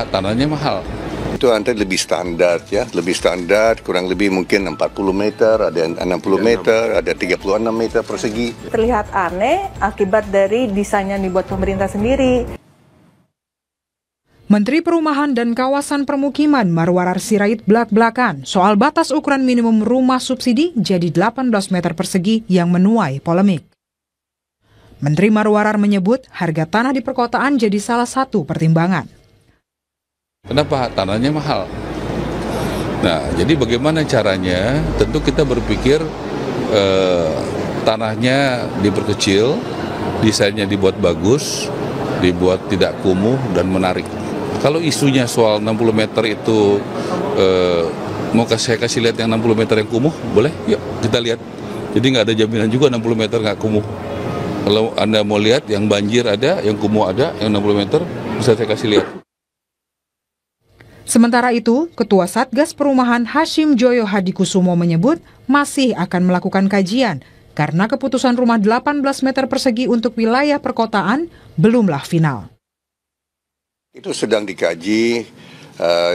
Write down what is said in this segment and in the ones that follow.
Tanahnya mahal. Itu nanti lebih standar ya, lebih standar, kurang lebih mungkin 40 meter, ada 60 meter, ada 36 meter persegi. Terlihat aneh akibat dari desain yang dibuat pemerintah sendiri. Menteri Perumahan dan Kawasan Permukiman Marwarar Sirait belak-belakan soal batas ukuran minimum rumah subsidi jadi 18 meter persegi yang menuai polemik. Menteri Marwarar menyebut harga tanah di perkotaan jadi salah satu pertimbangan. Kenapa? Tanahnya mahal. Nah, jadi bagaimana caranya? Tentu kita berpikir tanahnya diperkecil, desainnya dibuat bagus, dibuat tidak kumuh dan menarik. Kalau isunya soal 60 meter itu, mau saya kasih lihat yang 60 meter yang kumuh, boleh? Yuk kita lihat. Jadi nggak ada jaminan juga 60 meter nggak kumuh. Kalau Anda mau lihat yang banjir ada, yang kumuh ada, yang 60 meter bisa saya kasih lihat. Sementara itu, Ketua Satgas Perumahan Hashim Joyo Hadikusumo menyebut masih akan melakukan kajian karena keputusan rumah 18 meter persegi untuk wilayah perkotaan belumlah final. Itu sedang dikaji,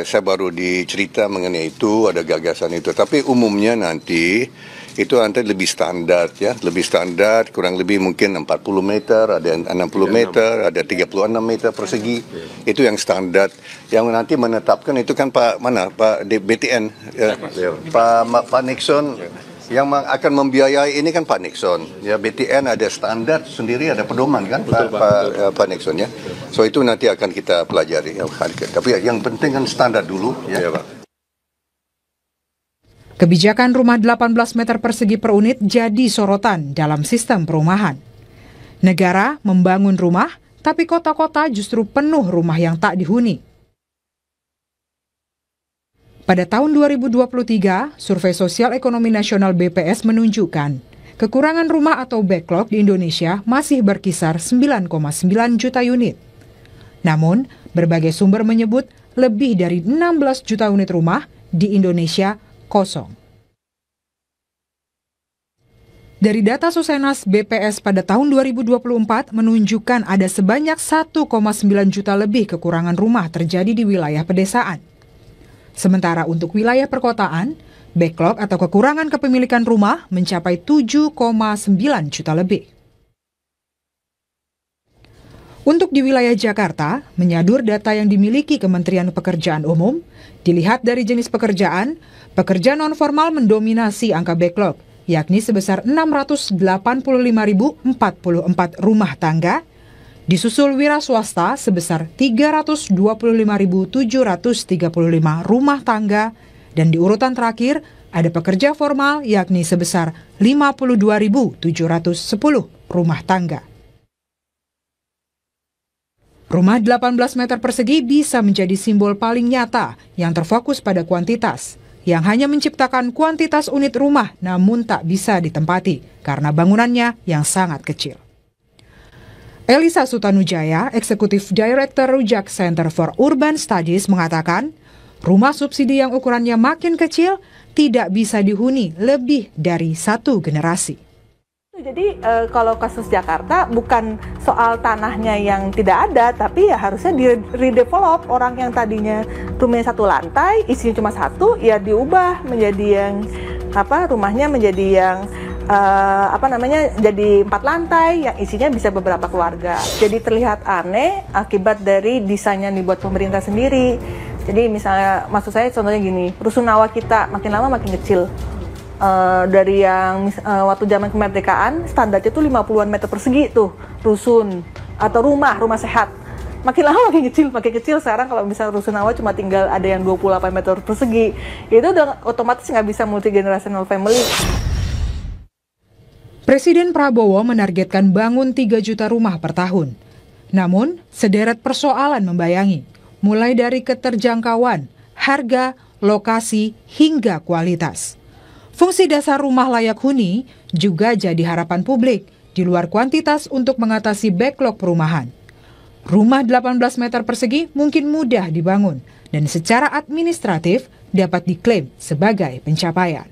saya baru dicerita mengenai itu, ada gagasan itu. Tapi umumnya nanti itu nanti lebih standar ya, lebih standar, kurang lebih mungkin 40 meter, ada 60 meter, ada 36 meter persegi. Itu yang standar. Yang nanti menetapkan itu kan Pak BTN, Pak Nixon. Yang akan membiayai ini kan Pak Nixon. Ya, BTN ada standar sendiri, ada pedoman kan Pak Nixon ya. So itu nanti akan kita pelajari. Tapi yang penting kan standar dulu ya Pak. Kebijakan rumah 18 meter persegi per unit jadi sorotan dalam sistem perumahan. Negara membangun rumah, tapi kota-kota justru penuh rumah yang tak dihuni. Pada tahun 2023, Survei Sosial Ekonomi Nasional BPS menunjukkan kekurangan rumah atau backlog di Indonesia masih berkisar 9,9 juta unit. Namun, berbagai sumber menyebut lebih dari 16 juta unit rumah di Indonesia kosong. Dari data Sosenas BPS pada tahun 2024 menunjukkan ada sebanyak 1,9 juta lebih kekurangan rumah terjadi di wilayah pedesaan. Sementara untuk wilayah perkotaan, backlog atau kekurangan kepemilikan rumah mencapai 7,9 juta lebih. Untuk di wilayah Jakarta, menyadur data yang dimiliki Kementerian Pekerjaan Umum, dilihat dari jenis pekerjaan, pekerja non-formal mendominasi angka backlog, yakni sebesar 685.044 rumah tangga, disusul wira swasta sebesar 325.735 rumah tangga, dan di urutan terakhir ada pekerja formal yakni sebesar 52.710 rumah tangga. Rumah 18 meter persegi bisa menjadi simbol paling nyata yang terfokus pada kuantitas, yang hanya menciptakan kuantitas unit rumah namun tak bisa ditempati karena bangunannya yang sangat kecil. Elisa Sutanujaya, Eksekutif Director Rujak Center for Urban Studies mengatakan, rumah subsidi yang ukurannya makin kecil tidak bisa dihuni lebih dari satu generasi. Jadi kalau kasus Jakarta bukan soal tanahnya yang tidak ada, tapi ya harusnya di-redevelop. Orang yang tadinya rumahnya satu lantai, isinya cuma satu, ya diubah menjadi yang rumahnya menjadi yang jadi 4 lantai yang isinya bisa beberapa keluarga. Jadi terlihat aneh akibat dari desain yang dibuat pemerintah sendiri. Jadi misalnya, maksud saya contohnya gini, rusunawa kita makin lama makin kecil. Dari yang waktu zaman kemerdekaan standarnya itu 50-an meter persegi tuh rusun atau rumah sehat. Makin lama makin kecil. Sekarang kalau misalnya rusunawa cuma tinggal ada yang 28 meter persegi, itu udah otomatis nggak bisa multi generational family. Presiden Prabowo menargetkan bangun 3 juta rumah per tahun. Namun, sederet persoalan membayangi, mulai dari keterjangkauan, harga, lokasi, hingga kualitas. Fungsi dasar rumah layak huni juga jadi harapan publik di luar kuantitas untuk mengatasi backlog perumahan. Rumah 18 meter persegi mungkin mudah dibangun dan secara administratif dapat diklaim sebagai pencapaian.